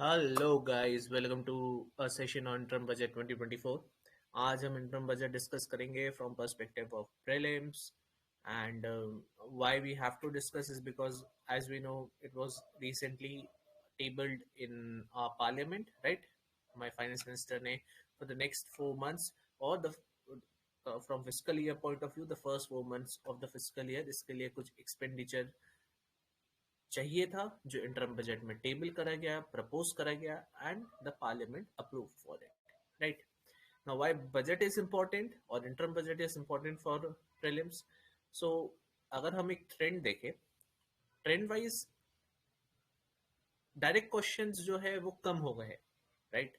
Hello guys, welcome to a session on interim budget 2024। आज हम interim budget discuss करेंगे from perspective of prelims and why we have to discuss is because as we know it was recently tabled in parliament, right. हमारे finance minister ने for the next 4 months और the from fiscal year point of view the first 4 months of the fiscal year, इसके लिए कुछ expenditure चाहिए था जो interim budget में टेबल करा गया, प्रपोज करा गया and the parliament approve for it, right. Now why budget is important और interim budget is important for prelims. So अगर हम एक ट्रेंड देखें, ट्रेंड वाइज डायरेक्ट क्वेश्चंस जो है वो कम हो गए, right.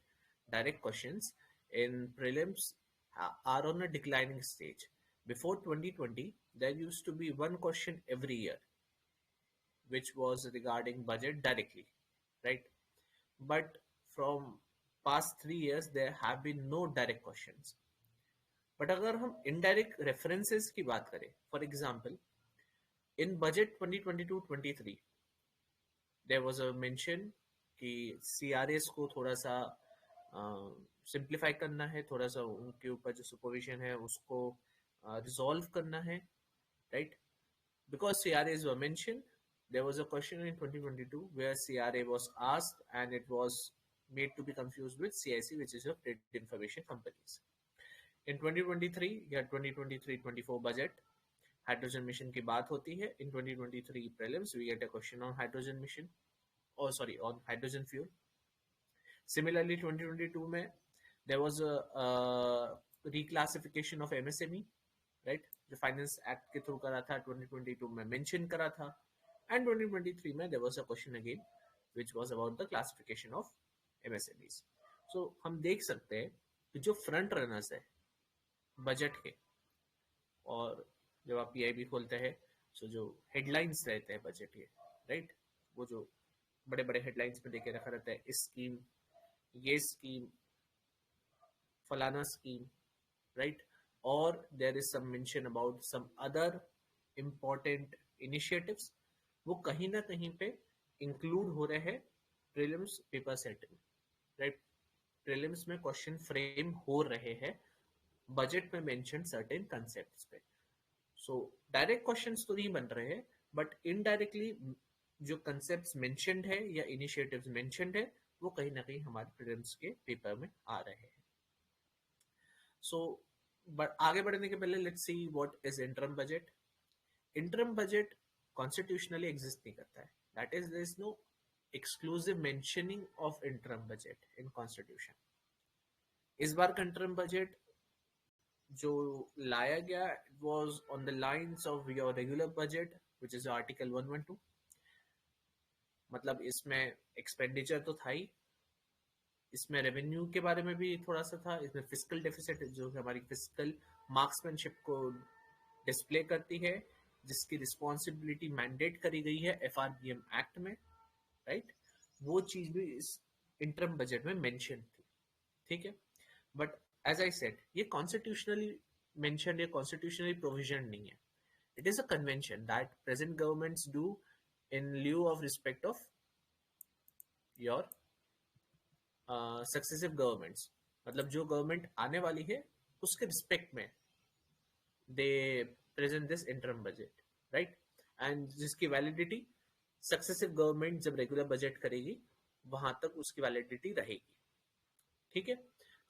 Direct questions in prelims are on a declining stage. Before 2020 there used to be one question every year which was regarding budget directly, right? But from past 3 years there have been no direct questions. But अगर हम indirect references की बात करें, for example, in budget 2022-23 there was a mention कि CRAs को थोड़ा सा simplify करना है, थोड़ा सा उनके ऊपर जो सुपरविजन है उसको रिजॉल्व करना है, right. Because CRAs were mentioned, there was a question in 2022 where CRA was asked and it was made to be confused with CIC, which is your credit information companies. In 2023 या 2023-24 budget, hydrogen mission की बात होती है. In 2023 prelims, we get a question on hydrogen mission, or sorry, on hydrogen fuel. Similarly, 2022 में there was a reclassification of MSME, right, जो finance act के through करा था, 2022 में मेंशन करा था. एंड 2023 में there was a question again which was about the classification of MSMEs. So हम देख सकते हैं कि जो फ्रंट रनर्स है बजट के, और जब आप पीआईबी खोलते हैं सो जो हेडलाइंस रहते हैं बजट के, राइट, वो जो बड़े बड़े हेडलाइंस में देके रखा रहता है, इस स्कीम, ये स्कीम, फलाना scheme, right. Or there is some mention about some other important initiatives, वो कहीं ना कहीं पे इंक्लूड हो रहे हैं प्रीलिम्स पेपर सेट में, राइट. प्रीलिम्स में क्वेश्चन फ्रेम हो रहे हैं बजट में मेंशन सर्टेन कंसेप्ट्स पे. सो डायरेक्ट क्वेश्चंस तो नहीं बन रहे हैं, बट इनडायरेक्टली जो कंसेप्ट्स मेंशनड है या इनिशिएटिव्स मेंशनड है वो कहीं ना कहीं हमारे प्रीलिम्स के पेपर में आ रहे हैं. सो बट आगे बढ़ने के पहले let's see what is interim budget. Interim budget constitutionally exist नहीं करता है. That is there is no exclusive mentioning of interim budget in constitution. इस बार का इंटरम बजट जो लाया गया was on the lines of your regular budget which is article 112. मतलब इसमें एक्सपेंडिचर तो था ही, इसमें रेवेन्यू के बारे में भी थोड़ा सा था, इसमें फिस्कल डेफिसिट जो हमारी फिस्कल मार्क्समैनशिप को डिस्प्ले करती है, जिसकी रिस्पॉन्सिबिलिटी मैंडेट करी गई है एफआरबीएम एक्ट में, राइट. वो चीज भी इस इंटरम बजट में मेंशन थी, ठीक है. बट एज आई सेड, ये कॉन्स्टिट्यूशनली मेंशन या कॉन्स्टिट्यूशनली प्रोविजन नहीं है. It is a convention that present governments do in lieu of respect of your successive governments. मतलब जो गवर्नमेंट आने वाली है उसके रिस्पेक्ट में दे present this interim budget, right. And जिसकी वैलिडिटी सक्सेसिव गवर्नमेंट जब रेगुलर बजट करेगी वहां तक उसकी वैलिडिटी रहेगी, ठीक है.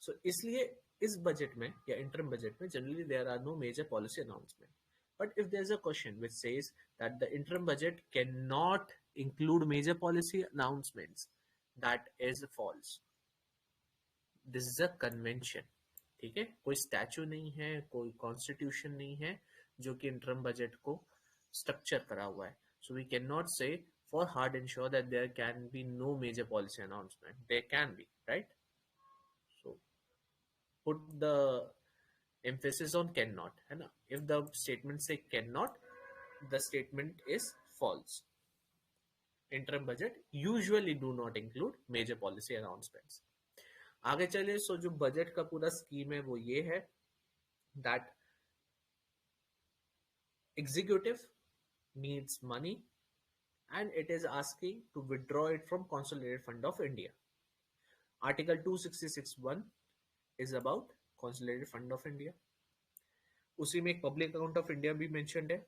सो इसलिए इस बजट में या इंटरम बजट में generally there are no major policy announcement. But if there's a question which says that the interim budget cannot include major policy announcements, that is false. This is a convention, ठीक है. कोई statue नहीं है, कोई constitution नहीं है जो कि इंटरम बजट को स्ट्रक्चर करा हुआ है. So we cannot say for hard and sure that there can be no major policy announcement. There can be, right. So put the emphasis on cannot, है ना. if the statement say cannot, the statement is false. interim budget usually do not include major policy announcements. आगे चले. सो जो budget का पूरा scheme है वो ये है that executive needs money and it is asking to withdraw it from Consolidated Fund of India. Article 266(1) is about Consolidated Fund of India. उसी में एक पब्लिक अकाउंट ऑफ इंडिया भी मेंशन्ड है,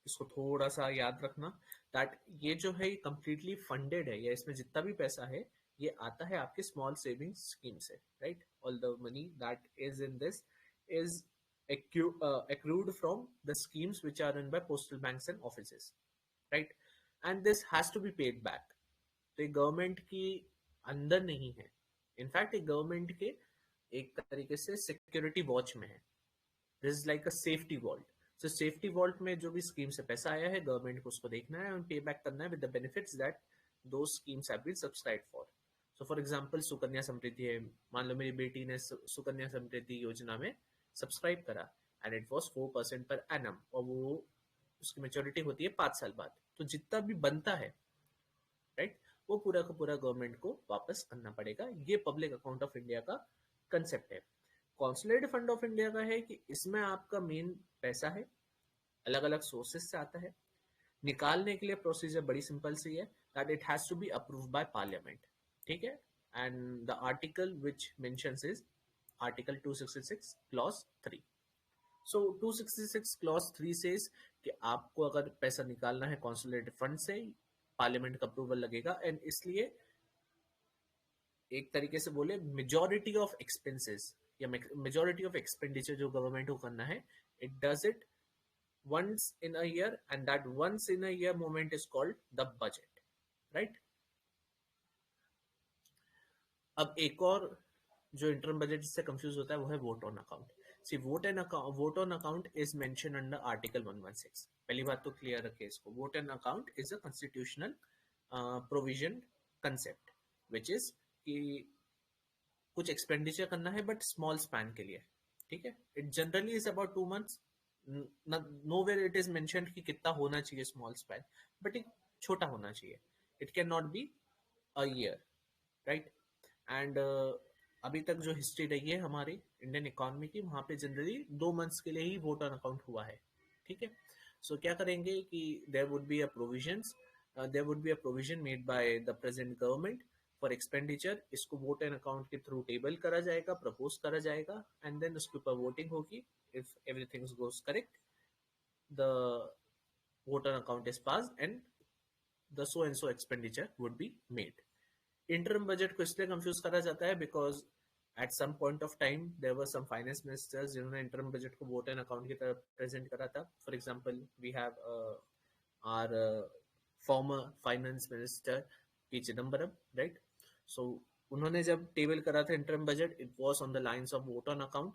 इसको थोड़ा सा याद रखना, दैट ये जो है कंप्लीटली फंडेड है, या इसमें जितना भी पैसा है ये आता है आपके स्मॉल सेविंग्स स्कीम से, right? All the money that is in this is accrued from the schemes which are run by postal banks and offices, right? And this has to be paid back. तो ये government की अंदर नहीं है, in fact ये government के एक तरीके से सिक्योरिटी वॉच में है. This is like a safety vault. So safety vault में जो भी स्कीम से पैसा आया है गवर्नमेंट को उसको देखना है और पे बैक करना है with the benefits that those schemes have been subscribed for. So for example Sukanya Samriddhi है, मान लो मेरी बेटी ने सुकन्या समृद्धि योजना में सब्सक्राइब करा and it was 4% per annum, और वो उसकी मेच्योरिटी होती है 5 साल बाद. तो जितना भी बनता है, राइट, वो पूरा का पूरा गवर्नमेंट को वापस करना पड़ेगा. ये पब्लिक अकाउंट ऑफ इंडिया का कंसेप्ट है. कॉन्सोलिडेटेड फंड ऑफ इंडिया का है कि इसमें आपका मेन पैसा है, अलग अलग सोर्सेज से आता है. निकालने के लिए प्रोसीजर बड़ी सिंपल सी है, that it has to be approved by parliament. ठीक है, and the article which mentions is article 266 clause 3. So 266 clause 3 says कि आपको अगर पैसा निकालना है कॉन्सोलिडेटेड फंड से, पार्लियामेंट का अप्रूवल लगेगा, एंड इसलिए एक तरीके से बोले मेजॉरिटी ऑफ एक्सपेंसेस या मेजॉरिटी ऑफ एक्सपेंडिचर जो गवर्नमेंट को करना है, it does it once in a year, and that once in a year moment is called the budget, right? अब एक और जो इंटरम बजट से कंफ्यूज होता है वो है vote on account. See vote on account is mention under article 116. पहली बात तो क्लियर रखे इसको, vote on account is a constitutional provision concept which is कि कुछ एक्सपेंडिचर करना है बट स्मॉल स्पैन के लिए. ठीक है, it generally is about 2 months. nowhere it is mentioned कि कितना होना चाहिए स्मॉल स्पैन, बट एक छोटा होना चाहिए. It can not be a year, right? And अभी तक जो हिस्ट्री रही है हमारी इंडियन इकोनॉमी की, वहां पे जनरली 2 months के लिए ही वोट ऑन अकाउंट हुआ है. ठीक है, सो क्या करेंगे कि there would be a provision made by the present government for expenditure. इसको वोट एंड अकाउंट के थ्रू टेबल करा जाएगा, प्रपोज करा जाएगा, एंड देन उसके ऊपर वोटिंग होगी. If everything goes correct, the vote on account is passed and the so and so expenditure would be made. Interim budget को इसलिए कंफ्यूज करा जाता है because at some point of time there were some finance ministers जिन्होंने interim budget को vote and account की तरह present करा था. For example, we have our former finance minister P. Chidambaram, right? So उन्होंने जब टेबल करा था interim budget, it was on the lines of vote on account.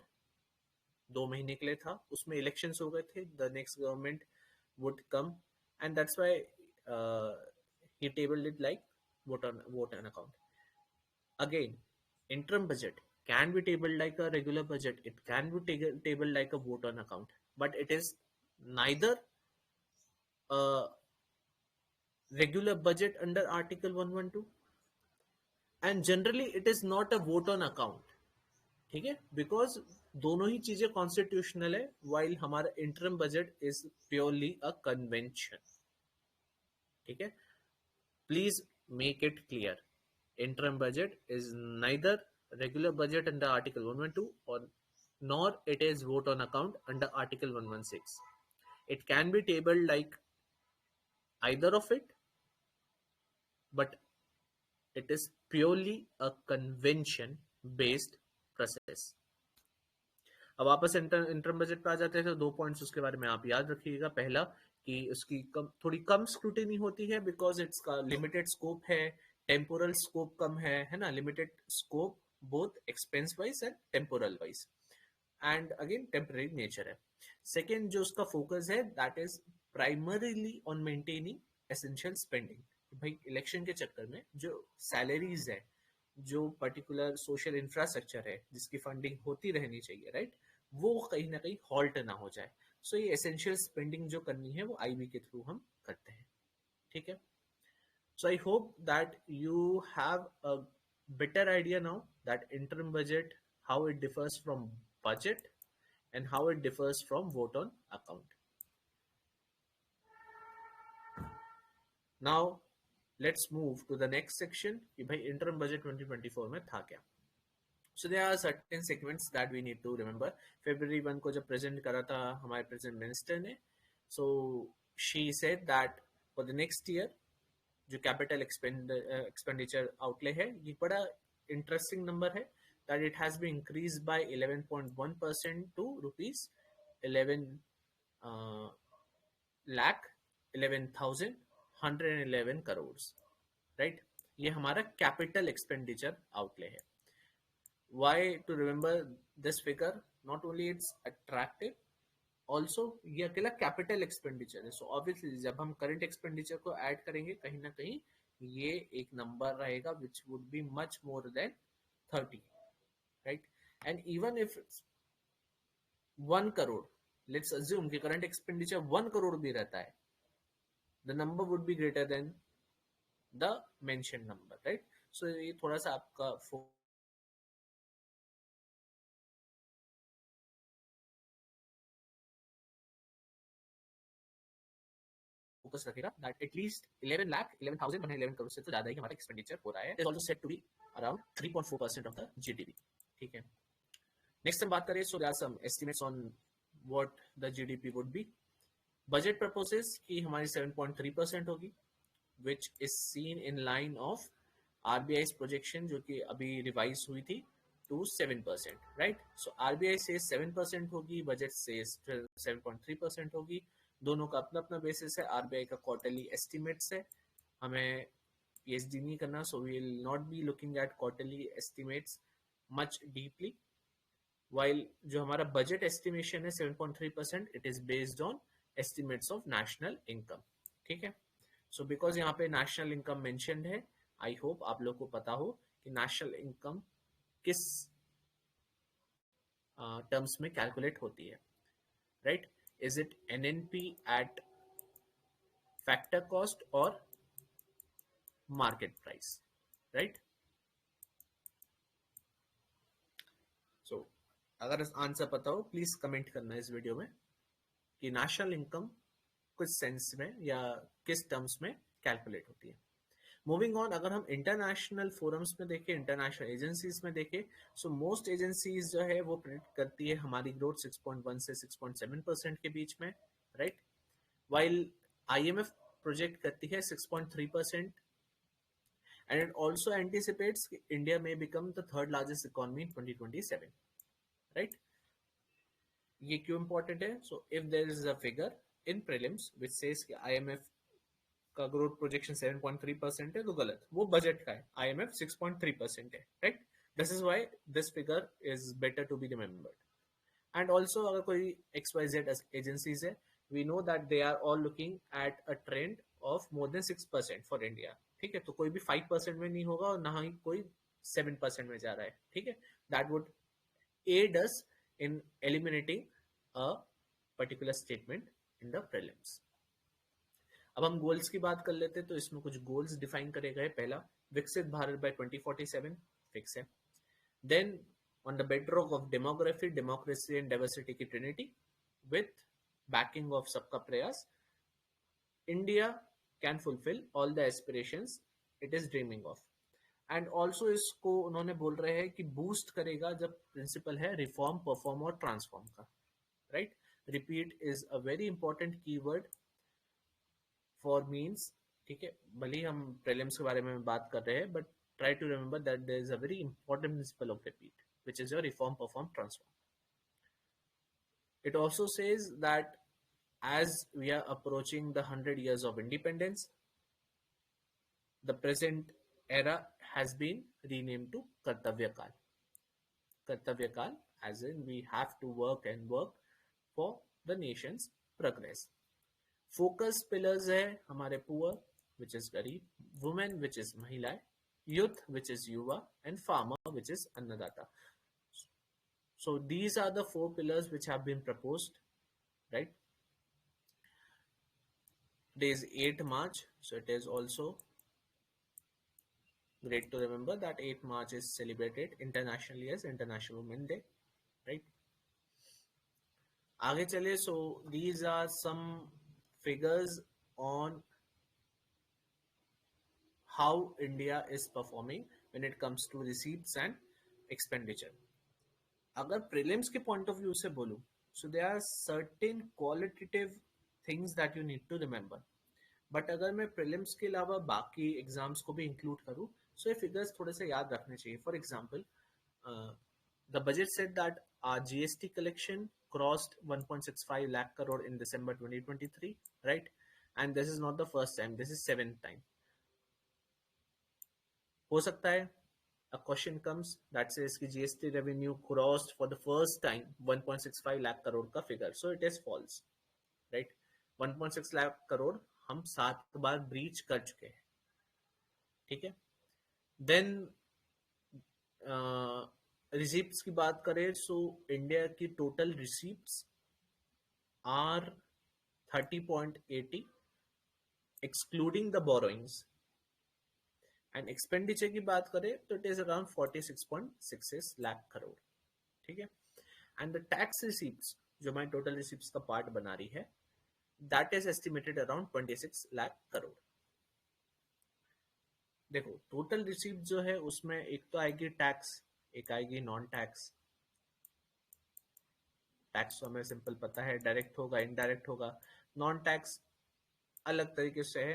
2 महीने के लिए था, उसमें इलेक्शंस हो गए थे, the next government would come, and that's why he tabled it like what on account. Again, interim budget can be tabled like a regular budget, it can be tabled like a vote on account, but it is neither a regular budget under article 112 and generally it is not a vote on account. ठीक है, because दोनों ही चीजें constitutional है, while हमारा interim budget is purely a convention. ठीक है, please make it clear, interim budget is neither regular budget under article 112 और nor it is vote on account under article 116. It can be tabled like either of it, but it is purely a convention based process. अब वापस interim budget पे आ जाते हैं, तो 2 points उसके बारे में आप याद रखिएगा. पहला कि उसकी थोड़ी कम स्क्रूटिनी होती है बिकॉज इट्स का लिमिटेड स्कोप है, टेम्पोरल स्कोप कम है ना, limited scope both expense wise and temporal wise, and again temporary nature है. सेकेंड जो उसका फोकस है that is primarily on maintaining essential spending. भाई इलेक्शन के चक्कर में जो सैलरीज है, जो पर्टिकुलर सोशल इंफ्रास्ट्रक्चर है जिसकी फंडिंग होती रहनी चाहिए, राइट, वो कहीं ना कहीं हॉल्ट ना हो जाए. सो ये एसेंशियल स्पेंडिंग जो करनी है वो आईबी के थ्रू हम करते हैं. ठीक है, so I hope that you have a better idea now that interim budget, how it differs from budget and how it differs from vote on account. Now let's move to the next section कि भाई interim budget 2024 में था क्या. So there are certain segments that we need to remember. February 1 को जब present करा था हमारे प्रेजेंट मिनिस्टर ने, so she said that for the next year जो कैपिटल एक्सपेंडिचर आउटले है ये बड़ा इंटरेस्टिंग नंबर है, that it has been increased by 11.1% to rupees 11 lakh 11,111 crore, right. ये हमारा कैपिटल एक्सपेंडिचर आउटले है. Why to remember this figure? Not only it's attractive, also ये अकेला कैपिटल एक्सपेंडिचर है. सो ऑब्वियसली जब हम करंट एक्सपेंडिचर को ऐड करेंगे कहीं ना कहीं ये एक नंबर रहेगा which would be much more than 30, right. And even if 1 crore, let's assume कि करंट एक्सपेंडिचर 1 करोड़ भी रहता है, the number would be greater than the mention number, right. So ये थोड़ा सा आपका फोकस रखेगा दैट एटलीस्ट 11 लाख 11,111 करोड़ से तो ज्यादा ही हमारा एक्सपेंडिचर हो रहा है. Is also set to be around 3.4% of the GDP. ठीक है. नेक्स्ट हम बात करें, so there are some estimates on what the GDP would be. Budget proposes की हमारी 7.3% होगी, which is seen in line of RBI projection जो कि अभी रिवाइज हुई थी टू 7%, राइट. सो आरबीआई से 7% होगी, बजट से 7.3% होगी. दोनों का अपना अपना बेसिस है. आरबीआई का क्वार्टरली एस्टिमेट्स है, हमें पीएचडी नहीं करना, so we will not be looking at quarterly estimates much deeply. While जो हमारा बजट एस्टिमेशन है 7.3%, it is based on estimates of national income. ठीक है. सो बिकॉज यहाँ पे नेशनल इनकम मेंशन्ड है, आई होप आप लोग को पता हो कि नेशनल इनकम किस टर्म्स में कैलकुलेट होती है, right. Is it NNP at factor cost or market price, right? So अगर आंसर पता हो प्लीज कमेंट करना इस वीडियो में कि नेशनल इनकम कुछ सेंस में या किस टर्म्स में कैलकुलेट होती है. मूविंग ऑन, अगर हम इंटरनेशनल फोरम्स में देखें, इंटरनेशनल एजेंसीज में देखें, सो मोस्ट एजेंसीज जो है वो प्रेडिक्ट करती है हमारी ग्रोथ 6.1 से 6.7% के बीच में, राइट. While IMF project करती है 6.3%, and it also anticipates India may become the third largest economy in 2027, right. ये क्यों important है? So if there is a figure in prelims which says कि IMF का ग्रोथ प्रोजेक्शन 7.3% है तो गलत, वो बजट का है, IMF 6.3% है, right. This is why this figure is better to be remembered. And also अगर कोई XYZ एजेंसीज है, we know that they are all looking at a trend of more than 6% for India. ठीक है. तो कोई भी 5% में नहीं होगा और ना ही कोई 7% में जा रहा है. ठीक है. That would aid us in eliminating a particular statement in the prelims. अब हम गोल्स की बात कर लेते हैं, तो इसमें कुछ गोल्स डिफाइन करे गए. पहला, विकसित भारत बाय 2047 फिक्स है. Then on the bedrock of demography, democracy and diversity की trinity with backing of सबका प्रयास, India can fulfill all the aspirations it is dreaming of. And also इसको उन्होंने बोल रहे हैं कि बूस्ट करेगा जब प्रिंसिपल है रिफॉर्म, परफॉर्म और ट्रांसफॉर्म का, right. Repeat is a very important keyword for means. ठीक है. भले ही हम प्रीलिम्स के बारे में बात कर रहे हैं, but try to remember that there is a very important principle of repeat, which is your reform, perform, transform. It also says that as we are approaching the 100 years of independence, the present era has been renamed to Kartavya Kal. Kartavya Kal, as in we have to work and work for the nation's progress. Focus pillars है हमारे poor, which is गरीब, women, which is महिलाएं, youth, which is युवा, and farmer, which is अन्नदाता. So these are the 4 pillars which have been proposed, right. Today is 8th March, so it is also great to remember that 8th March is celebrated internationally as International Women Day, right. आगे चले, so these are some figures on how India is performing when it comes to receipts and expenditure. अगर prelims के point of view से बोलूं, so they are certain qualitative things that you need to remember. But अगर मैं prelims के अलावा बाकी exams को भी इंक्लूड करूं, सो ये फिगर्स थोड़े से याद रखने चाहिए. For example, the budget set that our GST collection crossed 1.65 lakh crore in December 2023, right? And this is not the first time, this is seventh time. हो सकता है a question comes that says कि GST revenue crossed for the first time 1.65 lakh crore का figure, so it is false, right? 1.6 lakh crore हम 7 बार breach कर चुके हैं, ठीक है. देन रिसीप्ट्स की बात करें, सो इंडिया की total receipts are 30.80 excluding the borrowings. And expenditure की बात करें तो it is around 46.66 lakh crore, ठीक है. एंड द टैक्स रिसीप्ट्स जो हमारी टोटल रिसीप्ट्स का पार्ट बना रही है, that is estimated around 26 lakh crore. देखो, टोटल रिसीप्ट जो है उसमें एक तो आएगी टैक्स, एक आएगी नॉन टैक्स. टैक्स तो हमें सिंपल पता है, डायरेक्ट होगा, इनडायरेक्ट होगा. नॉन टैक्स अलग तरीके से है,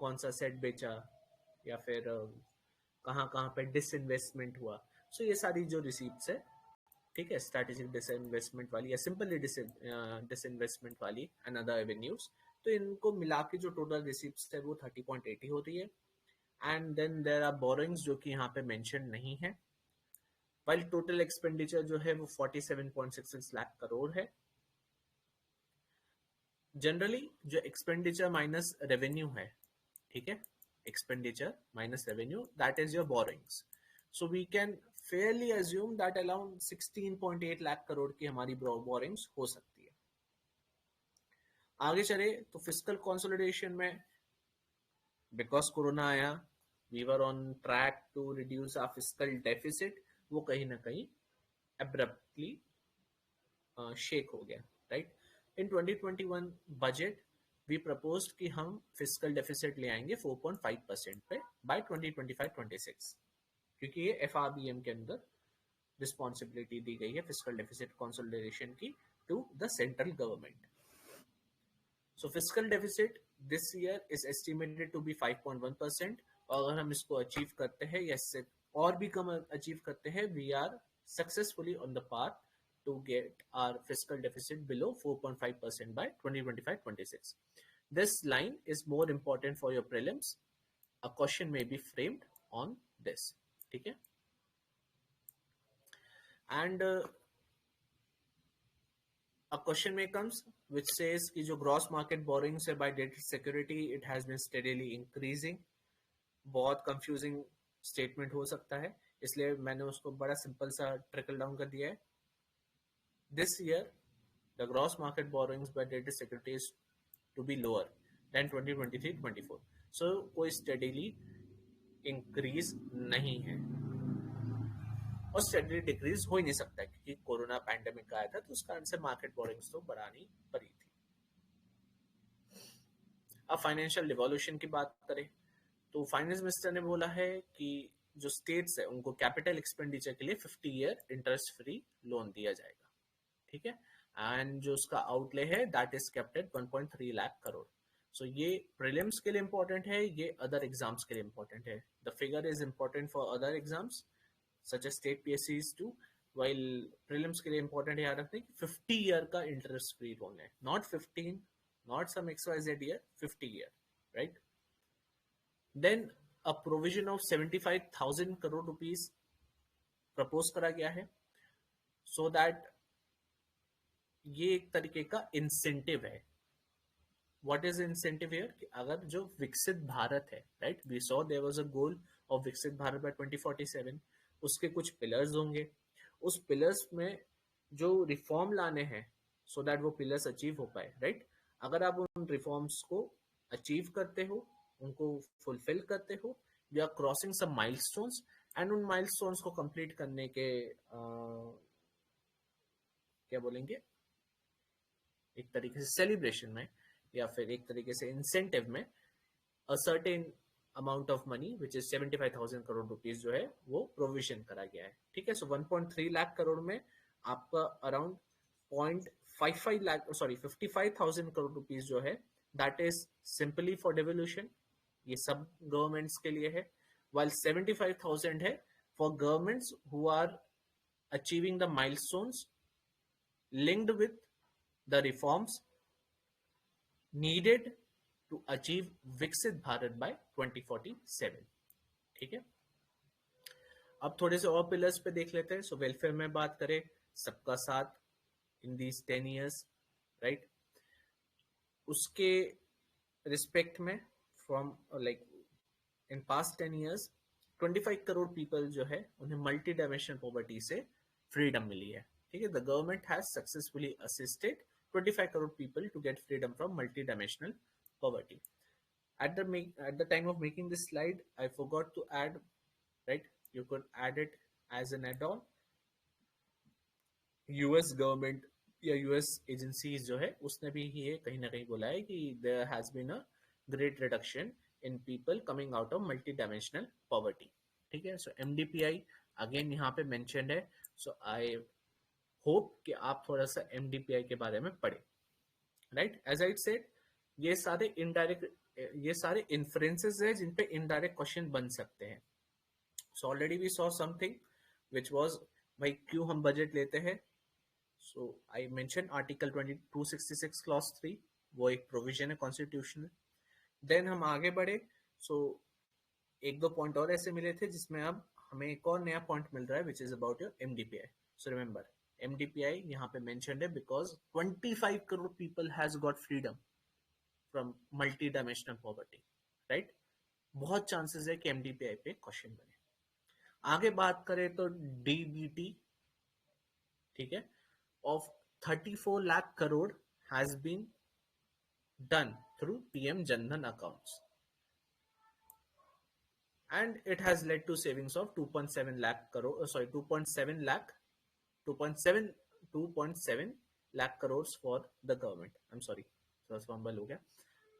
कौन सा सेट बेचा या फिर कहाँ कहाँ पे डिसइन्वेस्टमेंट हुआ. सो ये सारी जो रिसीप्ट्स है, ठीक है, स्ट्रैटेजिक डिसइन्वेस्टमेंट वाली या सिंपली डिसइन्वेस्टमेंट वाली एंड अदर एवेन्यूज, तो इनको मिला के जो टोटल रिसीप्ट्स है वो 30.80 होती है. And then there are borrowings जो कि यहाँ पे मेंशन नहीं है, वाइल टोटल एक्सपेंडिचर जो है वो 47.66 लाख करोड़ है. जनरली जो एक्सपेंडिचर माइनस रेवेन्यू है, ठीक है, expenditure minus revenue, that is your borrowings. So we can fairly assume that around 16.8 lakh crore की हमारी बोरोइंग्स हो सकती है. आगे चले तो फिस्कल कंसोलिडेशन में, बिकॉज कोरोना आया, we were on track to reduce our fiscal deficit, वो कहीं ना कहीं अब्रप्टली शेक हो गया, right. In 2021 budget we proposed कि हम फिस्कल डेफिसिट ले आएंगे 4.5% पे बाय 2025-26, क्योंकि ये FRBM के अंदर रिस्पॉन्सिबिलिटी दी गई है फिस्कल डेफिसिट कंसोलिडेशन की to the central government. So fiscal deficit this year is estimated to be 5.1%. और अगर हम इसको अचीव करते हैं या इससे और भी कम अचीव करते हैं, we are successfully on the path to get our fiscal deficit below 4.5% by 2025-26. This line is more important for your prelims. A question may be framed on this. ठीक है? And a question may comes which says कि जो gross market borrowings है by debt security, it has been steadily increasing. बहुत confusing statement हो सकता है, इसलिए मैंने उसको बड़ा सिंपल सा ट्रिकल डाउन कर दिया है. This year, the gross market borrowings by debt securities to be lower than 2023-24. So कोई steadily increase नहीं है और steadily decrease हो ही नहीं सकता, क्योंकि कोरोना पैंडेमिक आया था तो उस कारण से मार्केट बोरिंग्स तो बढ़ानी पड़ी थी. अब फाइनेंशियल रिवॉल्यूशन की बात करें तो फाइनेंस मिनिस्टर ने बोला है कि जो स्टेट्स है उनको कैपिटल एक्सपेंडिचर के लिए 50 ईयर इंटरेस्ट फ्री लोन दिया जाएगा, ठीक है. एंड जो उसका आउटले है that is kept at 1.3 lakh crore. So ये प्रीलिम्स के लिए इंपॉर्टेंट है, ये अदर एग्जाम्स के लिए इंपॉर्टेंट है. The figure is important for other exams such as state PSCs too, while prelims के लिए इंपॉर्टेंट याद रखते हैं कि 50 ईयर का इंटरेस्ट फ्री लोन है, not 15, not some XYZ year, 50 year, right. Then a provision of 75,000 crore rupees propose करा गया है, सो दैट ये एक तरीके का इंसेंटिव है. What is incentive here? कि अगर जो विकसित भारत है, right, we saw there was a goal of Viksit Bharat by 2047, उसके कुछ पिलर्स होंगे. उस पिलर्स में जो रिफॉर्म लाने हैं सो दैट वो पिलर्स अचीव हो पाए, राइट. अगर आप उन रिफॉर्म्स को अचीव करते हो, उनको फुलफिल करते हो, you are crossing some milestones, and उन माइलस्टोन्स को कंप्लीट करने के क्या बोलेंगे, एक तरीके से सेलिब्रेशन में या फिर एक तरीके से इंसेंटिव में, a certain amount of money which is 75,000 crore rupees जो है वो प्रोविजन करा गया है. ठीक है. सो 1.3 लाख करोड़ में आपका around 0.55 lakh, sorry 55,000 crore rupees जो है that is simply for devolution. ये सब गवर्नमेंट्स के लिए है. while 75,000 है for governments who are achieving the milestones linked with the reforms needed to achieve विकसित भारत by 2047. ठीक है. अब थोड़े से और पिलर्स पे देख लेते हैं. सो वेलफेयर में बात करें, सबका साथ इन दीज 10 years, राइट. उसके रिस्पेक्ट में from like in past 10 years 25 crore people जो है उन्हें मल्टी डायमेंशनल पॉवर्टी से फ्रीडम मिली है. ठीक है. The government has successfully assisted 25 crore people to get freedom from multi dimensional poverty. At the time of making this slide, I forgot to add, right? You could add it as an add-on. US government या US agencies जो है उसने भी ये कहीं ना कहीं बोला है कि there has been a great reduction in people coming out of multi-dimensional poverty. ठीक है. सो MDPI अगेन यहाँ पे मेंशन्ड है. सो आई होप कि आप थोड़ा सा MDPI के बारे में पढ़े, राइट. एज आई सेड, ये सारे इन्फ्रेंसेस है जिन पे इनडायरेक्ट क्वेश्चन बन सकते हैं. So already we saw something which was, भाई क्यों हम बजट लेते हैं. So I mention article 266 clause 3, वो एक प्रोविजन है कॉन्स्टिट्यूशनल. देन हम आगे बढ़े. सो एक दो पॉइंट और ऐसे मिले थे जिसमें अब हमें एक और नया पॉइंट मिल रहा है which is about your MDPI. So remember, MDPI यहाँ पे मेंशन्ड है because 25 crore people has got freedom from multi dimensional poverty, right. बहुत चांसेस है कि MDPI पे क्वेश्चन बने. आगे बात करें तो DBT, ठीक है, of 34 lakh crore has been done through PM Jandhan accounts and it has led to savings of 2.7 lakh crore, sorry 2.7 lakh 2.7 lakh crores for the government. I'm sorry, थोड़ा सा फंबल हो गया.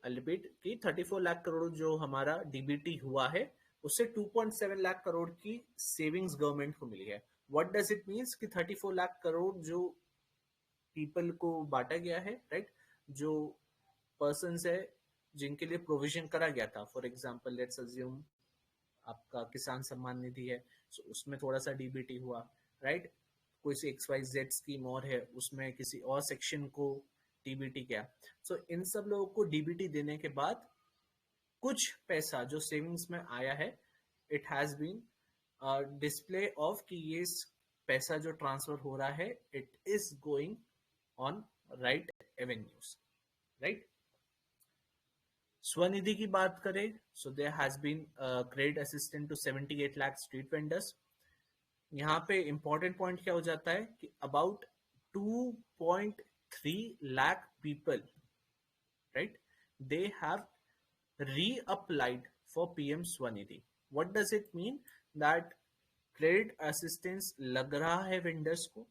आई रिपीट कि 34 लाख करोड़ जो हमारा DBT हुआ है उससे 2.7 लाख करोड़ की सेविंग्स गवर्नमेंट को मिली है. व्हाट डज इट मीन्स कि 34 लाख करोड़ जो पीपल को बांटा गया है, राइट, जो पर्सन्स है जिनके लिए प्रोविजन करा गया था. फॉर एग्जाम्पल लेट्स अज्यूम आपका किसान सम्मान निधि है, so उसमें थोड़ा सा DBT हुआ, राइट. कोई सी XYZ स्कीम और है उसमें किसी और सेक्शन को DBT किया. सो इन सब लोगों को DBT देने के बाद कुछ पैसा जो सेविंग्स में आया है, it has been display of कि ये पैसा जो ट्रांसफर हो रहा है it is going on right avenues, right. Svanidhi की बात करें, so there has been credit assistant to 78 lakh street vendors. यहाँ पे इंपॉर्टेंट पॉइंट क्या हो जाता है कि about 2.3 lakh people, right, they have reapplied for PM Swanidhi. What does it mean? That credit assistance लग रहा है वेंडर्स को,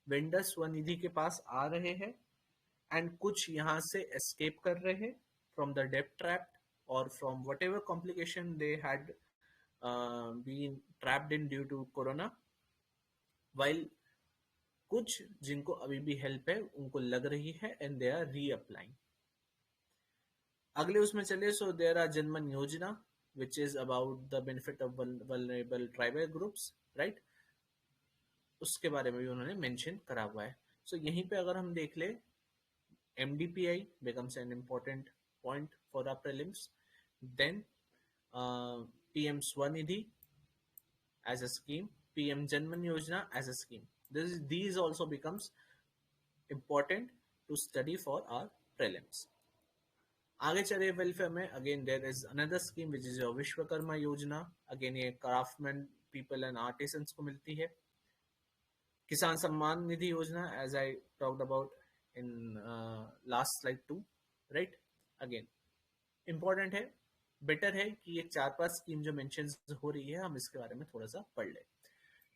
वेंडर्स स्वनिधि के पास आ रहे हैं एंड कुछ यहाँ से एस्केप कर रहे हैं from the debt trap or from whatever complication they had been trapped in due to corona, while कुछ जिनको अभी भी हेल्प है उनको लग रही है एंड दे आर रीअप्लाइंग. अगले उसमें चले, सो देयर आर जनमन योजना which is about the benefit of vulnerable tribal groups, right. उसके बारे में भी उन्होंने मेंशन करा हुआ है. सो यहीं पे अगर हम देख ले, MDPI becomes an important point for our prelims. Then PM Swanidhi as a scheme, PM Janman Yojana as a scheme. These also becomes important to study for our prelims. आगे चले वेलफेयर में, again there is another scheme which is Vishwakarma Yojana. Again ये craftsman people and artisans को मिलती है. किसान Samman Nidhi Yojana, as I talked about in last slide 2, right. Again important है, better है कि ये 4-5 स्कीम जो मेंशन हो रही है हम इसके बारे में थोड़ा सा पढ़ ले.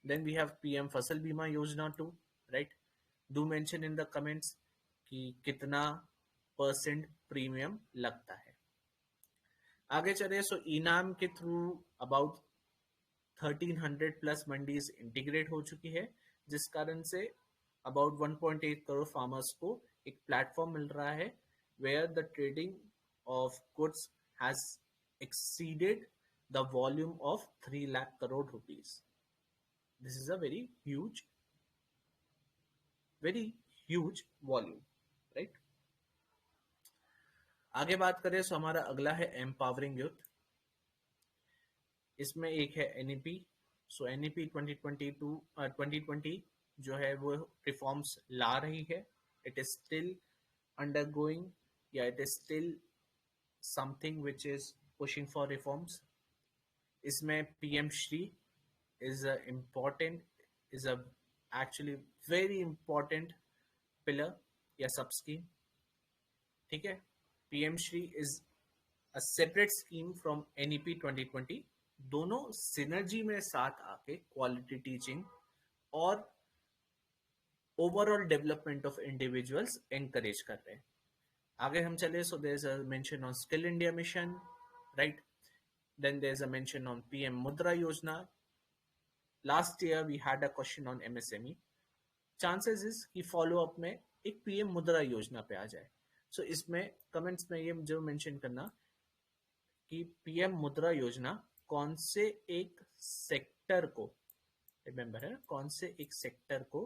देन वी हैव PM फसल बीमा योजना 2, right. Do mention in the comments कि कितना % प्रीमियम लगता है. आगे चले, सो इनाम के through about 1300 plus mandis integrate हो चुकी है, जिस कारण से अबाउट 1.8 करोड़ फार्मर्स को एक प्लेटफॉर्म मिल रहा है where the trading of goods has exceeded the volume of 3 lakh crore rupees. This is a very huge volume, right. आगे बात करें तो हमारा अगला है एम्पावरिंग यूथ. इसमें एक है एनईपी. सो एनईपी 2020 जो है वो रिफॉर्म्स ला रही है. इट इज स्टिल undergoing, या it is still something which is pushing for reforms. इसमें PM Shri is a important is a actually very important pillar या सब स्कीम. ठीक है. PM Shri is a separate scheme from NEP 2020. दोनों synergy में साथ आके क्वालिटी टीचिंग और overall development of individuals encourage कर रहे हैं. आगे हम चले, so there is a mention on skill India mission, right. Then there is a mention on PM Mudra Yojana. Last year we had a question on MSME. Chances is कि follow up में एक PM Mudra योजना पे आ जाए. सो इसमें कमेंट्स में ये जो मेंशन करना कि पीएम मुद्रा योजना कौन से एक सेक्टर को, रिमेंबर है, कौन से एक सेक्टर को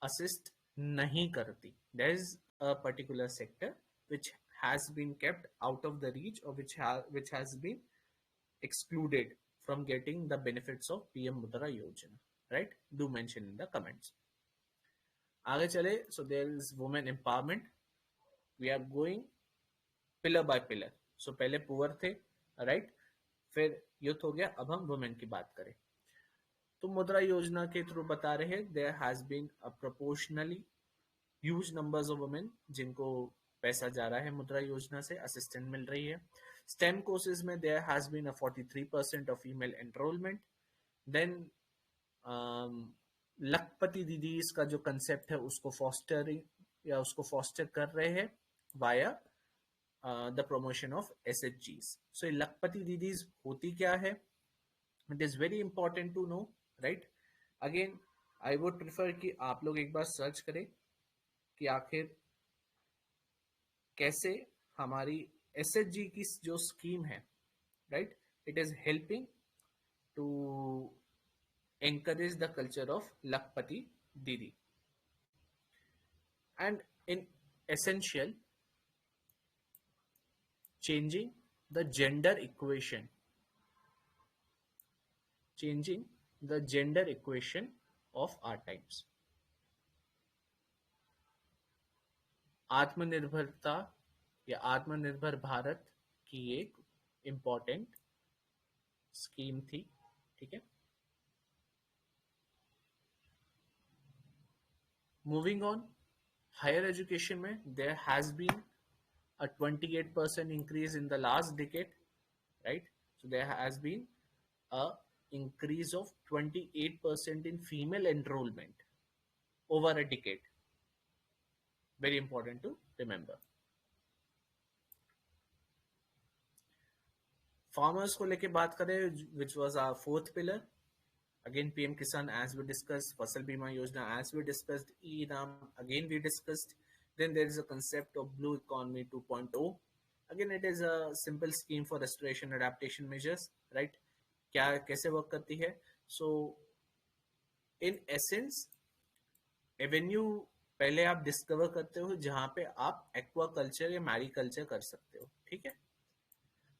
असिस्ट नहीं करती. There is a particular sector which has been kept out of the reach or which has been excluded from getting the benefits of PM Mudra Yojana, right? Do mention in the comments. आगे चले, so there is women empowerment. We are going pillar by pillar. So पहले poor थे, right? फिर youth हो गया. अब हम women की बात करें तो मुद्रा योजना के थ्रू बता रहे हैं there has been a proportionately huge numbers of women जिनको पैसा जा रहा है मुद्रा योजना से, असिस्टेंट मिल रही है. स्टेम कोर्सेज में there has been a 43% of female enrolment. देन लखपति दीदी का जो कंसेप्ट है उसको फॉस्टरिंग या उसको फॉस्टर कर रहे हैं वाया द प्रमोशन ऑफ एसएचजीज. सो लखपति दीदीज होती क्या है, it is very important to know, right. Again I would prefer कि आप लोग एक बार सर्च करें कि आखिर कैसे हमारी एसएचजी की जो स्कीम है, right, it is helping to encourage the culture of Lakpati Didi. And in essential, changing the gender equation, of our times. आत्मनिर्भरता या आत्मनिर्भर भारत की एक इम्पॉर्टेंट स्कीम थी. ठीक है. मूविंग ऑन, हायर एजुकेशन में there has been a 28% increase in the last decade, right? So there has been a increase of 28% in female enrollment over a decade. Very important to remember. Farmers को लेके बात करें, which was our fourth pillar. Again, PM Kisan, as we discussed, Fasal Bima Yojana, as we discussed, E-Ram, again we discussed. Then there is a concept of Blue Economy 2.0. Again, it is a simple scheme for restoration adaptation measures, right? क्या कैसे work करती है? So, in essence, Avenue पहले आप discover करते हो जहां पे आप एक्वाकल्चर या मैरीकल्चर कर सकते हो. ठीक है.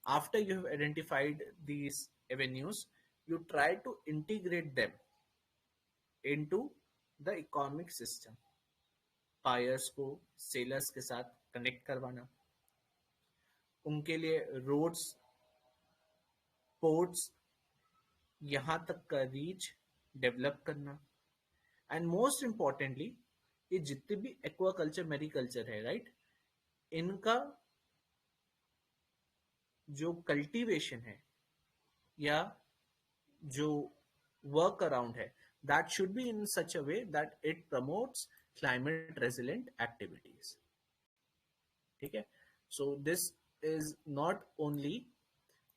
After you have identified these avenues, you try to integrate them into the economic system. Buyers को सेलर्स के साथ कनेक्ट करवाना, उनके लिए रोड्स, पोर्ट्स, यहां तक का रीच डेवलप करना. एंड मोस्ट इंपॉर्टेंटली, ये जितने भी एक्वाकल्चर मैरीकल्चर है, राइट, इनका जो कल्टीवेशन है या जो वर्क अराउंड है, that should be in such a way that it promotes climate resilient activities. ठीक है. So this is not only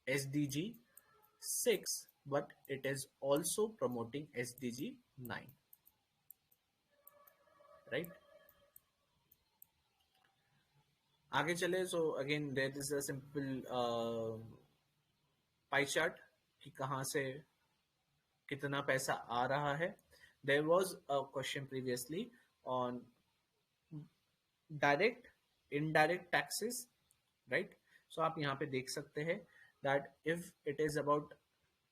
SDG 6 but it is also promoting SDG 9, right? आगे चले. So again there is a simple pie chart कि कहाँ से कितना पैसा आ रहा है. There was a question previously on direct indirect taxes, right? So आप यहाँ पे देख सकते हैं that if it is about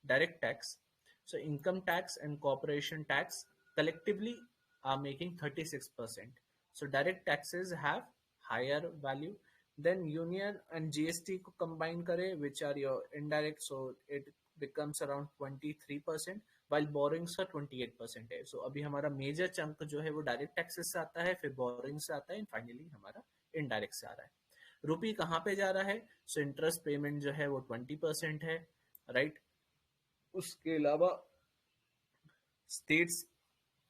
direct tax, so income tax and corporation tax collectively are making 36%. So direct taxes have higher value then union and GST को combine करें which are your indirect, so it becomes around 23%, while borrowings का 28% है. So अभी हमारा major chunk जो है वो direct taxes से आता है, फिर बोरिंग से आता है, एंड फाइनली हमारा इनडायरेक्ट से आ रहा है. रुपी कहाँ पे जा रहा है? सो इंटरेस्ट पेमेंट जो है वो 20% है, राइट? उसके अलावा स्टेट्स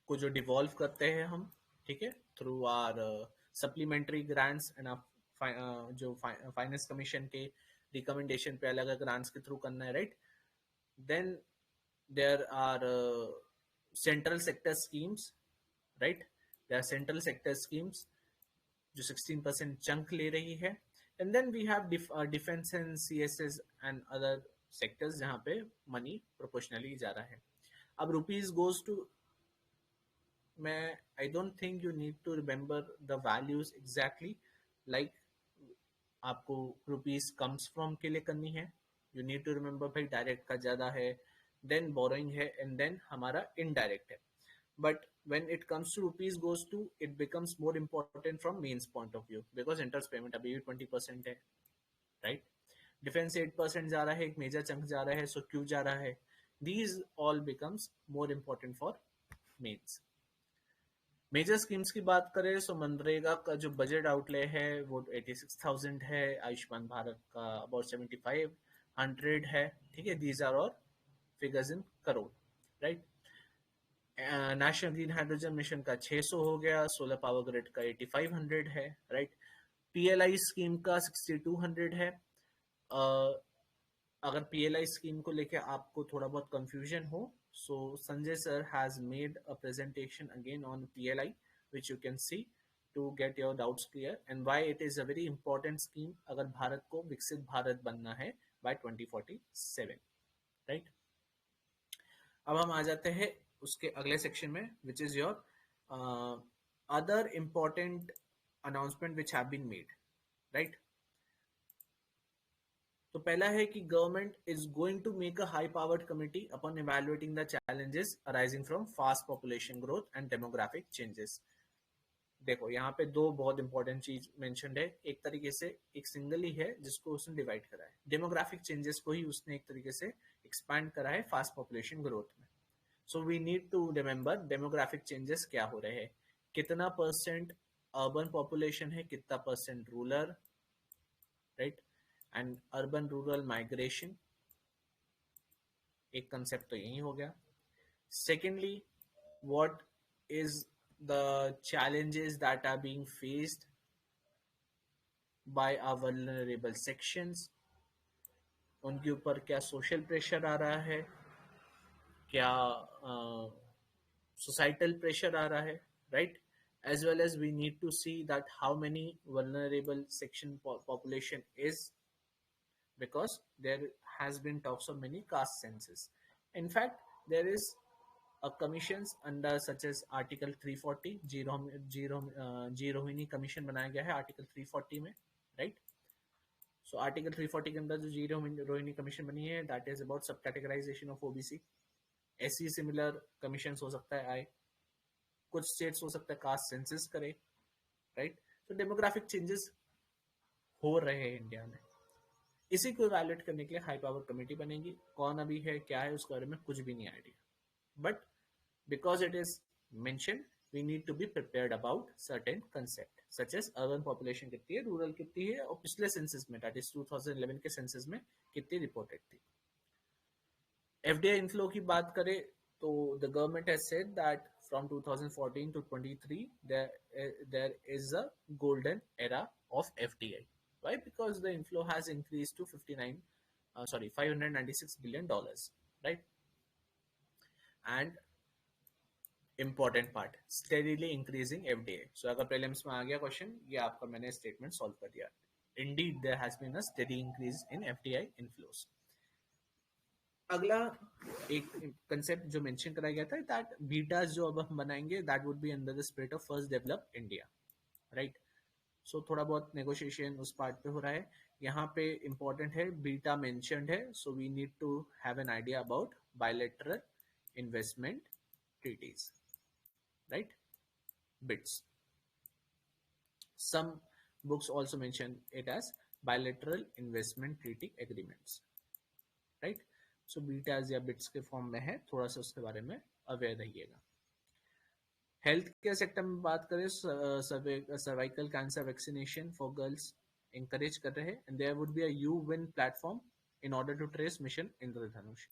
को जो डिवॉल्व करते हैं हम, ठीक है, through our supplementary grants and जो फाइनेंस कमीशन के रिकमेंडेशन पे अलग अलग ग्रांट्स के थ्रू करना है, right? Then there are central sector schemes, right? There are central sector schemes जो 16% चंक ले रही है. And then we have defence and CSS and other sectors जहाँ पे मनी प्रोपोर्शनली जा रहा है. अब रुपीज गोज टू, मैं I don't think you need to remember the values exactly, like आपको रुपीज कम्स फ्रॉम के लिए करनी है. यू नीड टू रिमेम्बर भाई डायरेक्ट का ज्यादा है, देन बोरोइंग है, एंड देन हमारा इनडायरेक्ट है. But when it comes to rupees goes to, it becomes more important from means point of view because interest payment अभी भी 20% है, right? Defense 8% जा रहा है, एक मेजर चंक जा रहा है, so क्यों जा रहा है? These all becomes more important for means. Major schemes की बात करें सो मनरेगा का जो बजट आउटले है वो 86,000 है, आयुष्मान भारत का अबाउट 7500 है, ठीक है. दीज आर और figures in crore, right? National green hydrogen mission का 600 हो गया, सोलर पावर ग्रिड का 8500 है, राइट? PLI स्कीम का 6200 है. अगर PLI स्कीम को लेके आपको थोड़ा बहुत कंफ्यूजन हो, so Sanjay sir has made a presentation again on PLI which you can see to get your doubts clear and why it is a very important scheme अगर भारत को विकसित भारत बनना है by 2047, राइट? अब हम आ जाते हैं उसके अगले सेक्शन में which is your other important announcement which have been made, right? तो पहला है कि government is going to make a high powered committee upon evaluating the challenges arising from fast population growth and demographic changes. देखो यहाँ पे दो बहुत important चीज मेंशन्ड है. एक तरीके से एक सिंगल ही है जिसको उसने डिवाइड करा है. डेमोग्राफिक चेंजेस को ही उसने एक तरीके से एक्सपैंड करा है फास्ट पॉपुलेशन ग्रोथ में. So we need to remember demographic changes क्या हो रहे हैं, कितना परसेंट अर्बन पॉपुलेशन है, कितना percent rural, right? And urban rural migration, एक कंसेप्ट तो यही हो गया. Secondly, what is the challenges that are being faced by our vulnerable sections, उनके ऊपर क्या सोशल प्रेशर आ रहा है, क्या societal pressure आ रहा है, right? As well as we need to see that how many vulnerable section population is, because there has been talks of many caste census. In fact, there is a commissions under such as article 340 ji Rohini commission बनाया गया है article 340 में, right? So article 340 के अंदर जो जी Rohini commission बनी है that is about सब कैटेगराइजेशन ऑफ ओबीसी. ऐसी सिमिलर कमीशन हो सकता है आए, कुछ स्टेट्स हो सकता है कास्ट सेंसस करे, राइट? तो डेमोग्राफिक चेंजेस हो रहे हैं इंडिया में. इसी को इवैल्यूएट करने के लिए हाई पावर कमेटी बनेगी. कौन अभी है क्या है उसके बारे में कुछ भी नहीं idea, but because it is mentioned we need to be prepared about certain concept such as urban population कितनी है, रूरल कितनी है, और पिछले सेंसस में दैट इज 2011 के सेंसस में कितनी रिपोर्टेड थी. FDI इनफ्लो की बात करें तो the government has said that from 2014 to 23 there is a golden era of FDI, Why? Because the inflow has increased to 596 billion dollars, right? And important part, steadily increasing FDI. So अगर prelims में आ गया question, ये आपका मैंने statement solve कर दिया. Indeed, there has been a steady increase in FDI inflows. अगला एक कंसेप्ट जो मेंशन कराया गया था, दैट बीटास जो अब हम बनाएंगे, that would be under the spirit of first develop India, right? So थोड़ा बहुत नेगोशिएशन उस पार्ट पे हो रहा है. यहाँ पे इंपॉर्टेंट है, बीटा मेंशन्ड है, so we need to have an idea about bilateral investment treaties, right? BITs. Some books also mention it as bilateral investment treaty agreements, right? So BITs या BITs के फॉर्म में है, थोड़ा सा उसके बारे में अवेयर रहिएगा. हेल्थ केयर सेक्टर में बात करें, cervical cancer vaccination for girls encourage कर रहे हैं, and there would be a U-Win platform in order to trace mission Indradhanush.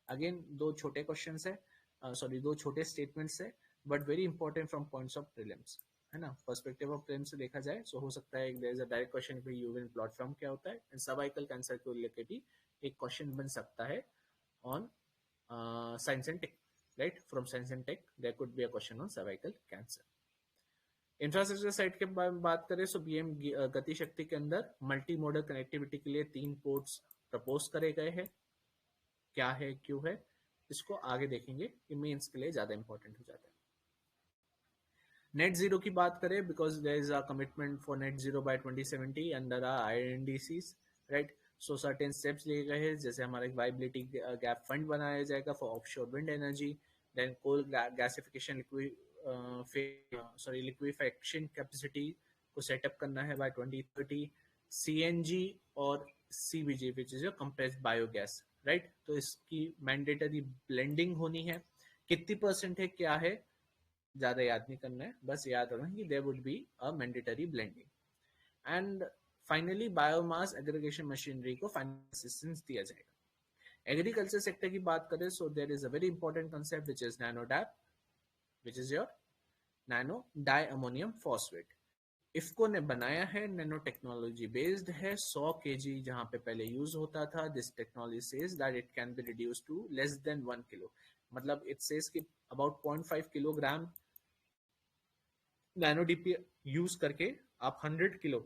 Again दो छोटे क्वेश्चंस है, सॉरी दो छोटे स्टेटमेंट्स है, but very important from points of prelims, है ना? पर्सपेक्टिव ऑफ प्रीलिम्स से देखा जाए, सो हो सकता है there is a direct question कि U-Win प्लेटफॉर्म क्या होता है, एंड सर्वाइकल कैंसर को लेकर भी एक क्वेश्चन बन सकता है on science and tech, right? From science and tech there could be a question on cervical cancer. Infrastructure side के बारे में बात करें, सो बीएम गति शक्ति के अंदर मल्टी मॉडल कनेक्टिविटी के लिए 3 पोर्ट्स प्रपोज करे गए हैं. क्या है, क्यों है, इसको आगे देखेंगे, ये मेंस के लिए ज्यादा इंपॉर्टेंट हो जाता है. नेट जीरो की बात करें, because there is a commitment for net zero by 2070 under INDCs, राइट? सो सर्टेन स्टेप्स लिए गए हैं, जैसे हमारा एक वाइबिलिटी गैप फंड बनाया जाएगा for offshore wind energy, then coal gasification liquefaction capacity को सेटअप करना है बाय 2030, CNG और CBG which is your compressed biogas, right? तो इसकी मैंडेटरी ब्लेंडिंग होनी है. कितनी परसेंट है, क्या है, ज्यादा याद नहीं करना है, बस याद रखना कि there would be a mandatory blending. And finally biomass aggregation machinery को फाइनेंशियल असिस्टेंस दिया जाएगा. एग्रीकल्चर सेक्टर की बात करें, so there is a very important concept which is nano DAP, which is your nano di ammonium phosphate. IFFCO ने बनाया है, nano technology based है. 100 kg जहां पे पहले यूज होता था, this technology says that it can be reduce to less than 1 kilo. मतलब इट सेज कि about 0.5 kilogram nano DP use करके आप 100 किलो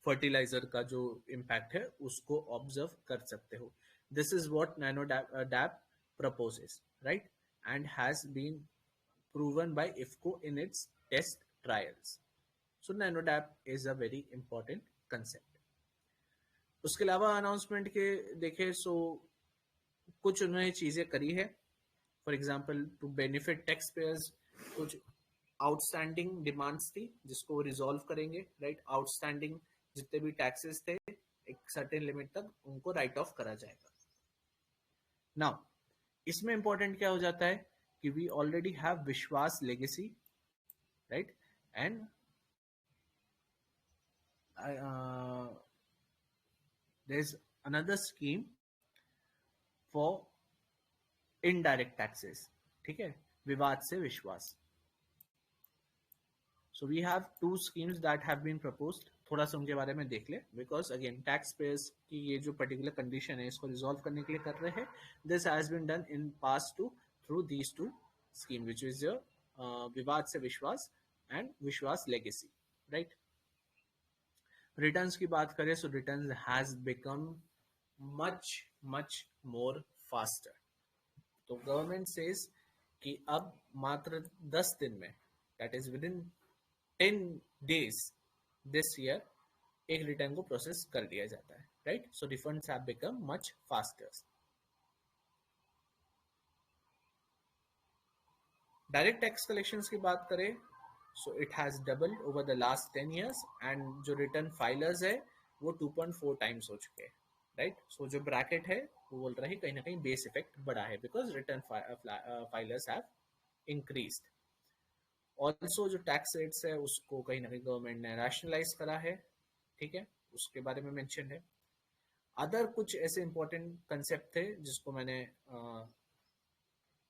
फर्टिलाइजर का जो इम्पैक्ट है उसको ऑब्जर्व कर सकते हो. This is what nano DAP proposes, right? And has been proven by IFCO in its test trials. So NanoDAP is a very important concept. उसके अलावा अनाउंसमेंट के देखें, सो कुछ उन्होंने चीजें करी है. For example to benefit tax payers, कुछ आउटस्टैंडिंग डिमांड्स थी जिसको रिजॉल्व करेंगे, राइट? आउटस्टैंडिंग जितने भी टैक्सेस थे एक सर्टेन लिमिट तक उनको राइट ऑफ करा जाएगा. नाउ इसमें इंपॉर्टेंट क्या हो जाता है कि we already have Vishwas legacy, right? And there is another scheme for indirect taxes, ठीक है? विवाद से विश्वास. So we have 2 schemes that have been proposed. थोड़ा सा उनके बारे में देख ले, बिकॉज अगेन टैक्स पेयर्स की ये जो पर्टिकुलर कंडीशन है इसको रिजॉल्व करने के लिए कर रहे हैं. This has been done in past two through these 2 scheme which is Vivad से विश्वास एंड विश्वास लेगेसी, राइट? रिटर्न्स की बात करें, so returns has become much much more faster. तो गवर्नमेंट सेज कि अब मात्र 10 दिन में, that is within 10 days this year, एक रिटर्न को प्रोसेस कर दिया जाता है, राइट? So refunds have become much faster. Direct tax collections की बात करें, so it has doubled over the last 10 years, and जो रिटर्न फाइलर्स है वो 2.4 times हो चुके हैं, राइट? सो जो ब्रैकेट है वो बोल रहा है कहीं ना कहीं बेस इफेक्ट बढ़ा है, because return filers have increased. Also जो टैक्स रेट्स है उसको कहीं ना कहीं गवर्नमेंट ने रैशनलाइज करा है, ठीक है? उसके बारे में मेंशन है. अदर कुछ ऐसे इंपॉर्टेंट कंसेप्ट थे जिसको मैंने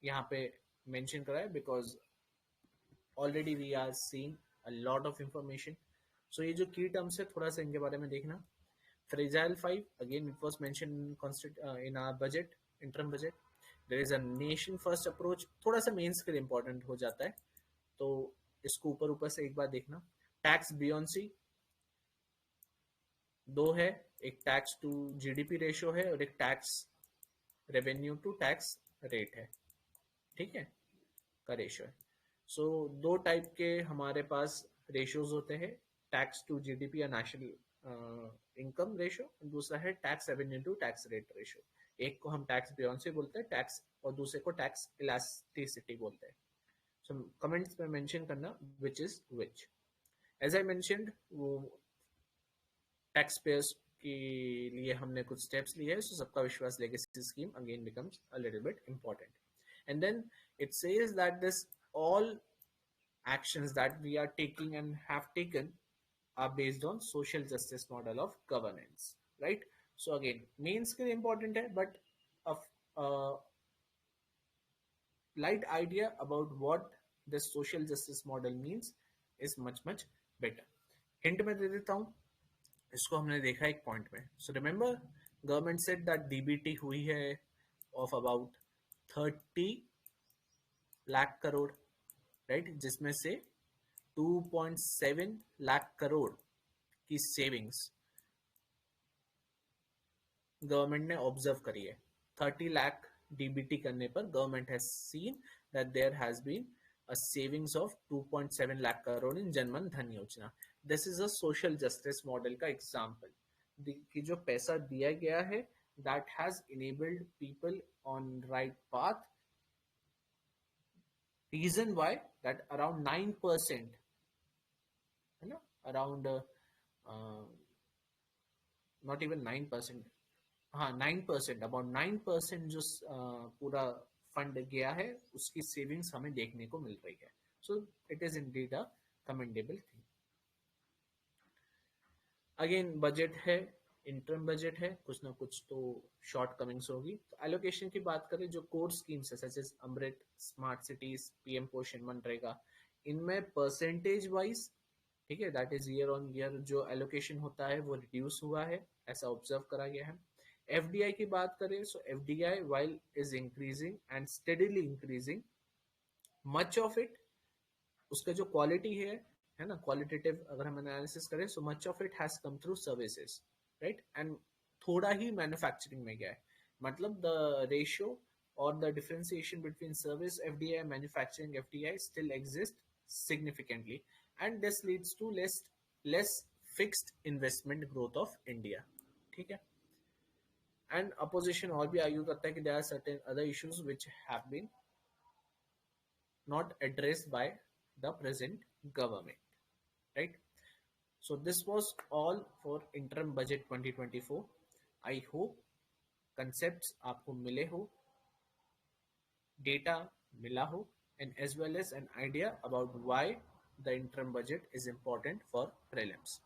यहाँ पे मेंशन करा है, because already we are seeing a lot of information. So ये जो की टर्म्स है थोड़ा सा इनके बारे में देखना. Fragile 5, again it was mentioned in our budget, interim budget. There is a nation first approach. थोड़ा सा मेंस के लिए इंपॉर्टेंट हो जाता है, तो इसको ऊपर ऊपर से एक बार देखना. टैक्स बियॉन्सी दो है, एक टैक्स टू जीडीपी रेशियो है और एक tax revenue to tax rate है. ठीक है, का रेशियो है. सो दो टाइप के हमारे पास रेशियोज होते हैं, टैक्स टू जीडीपी या नेशनल इनकम रेशियो, दूसरा है tax revenue to tax rate ratio. एक को हम टैक्स बियॉन्सी बोलते हैं टैक्स, और दूसरे को टैक्स इलास्टिसिटी बोलते हैं. सो कमेंट्स में मेंशन करना which is which. As I mentioned, वो टैक्स पेयर्स के लिए हमने कुछ स्टेप्स लिए हैं. सो सबका विश्वास legacy scheme again becomes a little bit important. And then it says that this all actions that we are taking and have taken are based on social justice model of governance, right? So again, main skill important hai, but a light idea about what this social justice model means is much better. Hint में दे देता हूँ, इसको हमने देखा एक point में. So remember, government said that DBT हुई है of about 30 lakh crore, right, जिसमें से 2.7 लाख करोड़ की सेविंग्स गवर्नमेंट ने ऑब्जर्व करी है. 30 लाख डीबीटी करने पर government has seen that there has been a savings of 2.7 lakh crore in जनमन धन योजना. This is a social justice model का एग्जाम्पल कि जो पैसा दिया गया है that has enabled people on right path. Reason why that around 9%, है ना, around not even 9%, हाँ 9%, about 9% जो पूरा फंड गया है उसकी सेविंग्स हमें देखने को मिल रही है. So it is indeed a commendable thing. Again budget है, इंटरम बजट है, कुछ ना कुछ तो शॉर्ट कमिंग्स होगी. तो एलोकेशन की बात करें, जो कोर स्कीम्स है सच एज अमृत, स्मार्ट सिटीज, पीएम पोषण मनरेगा, इनमें परसेंटेज वाइज, ठीक है, that is year on year जो एलोकेशन होता है वो रिड्यूस हुआ है, ऐसा ऑब्जर्व करा गया है. एफडीआई की बात करें, so FDI while is increasing and steadily increasing, much of it, उसका जो क्वालिटी है ना, क्वालिटेटिव अगर हम एनालिसिस करें, so much of it has come through services, right, and थोड़ा ही मैन्युफैक्चरिंग में गया है. मतलब द रेशियो और the differentiation between service FDI and manufacturing FDI still exist significantly, and this leads to less fixed investment growth of India. ठीक है. And opposition और भी आर्ग्यू करता है कि there are certain other issues which have been not addressed by the present government, right? So this was all for interim budget 2024. I hope concepts आपको मिले हो, data मिला हो, and as well as an idea about why the interim budget is important for prelims.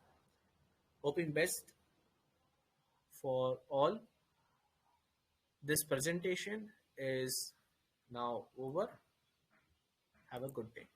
Hoping best for all. This presentation is now over. Have a good day.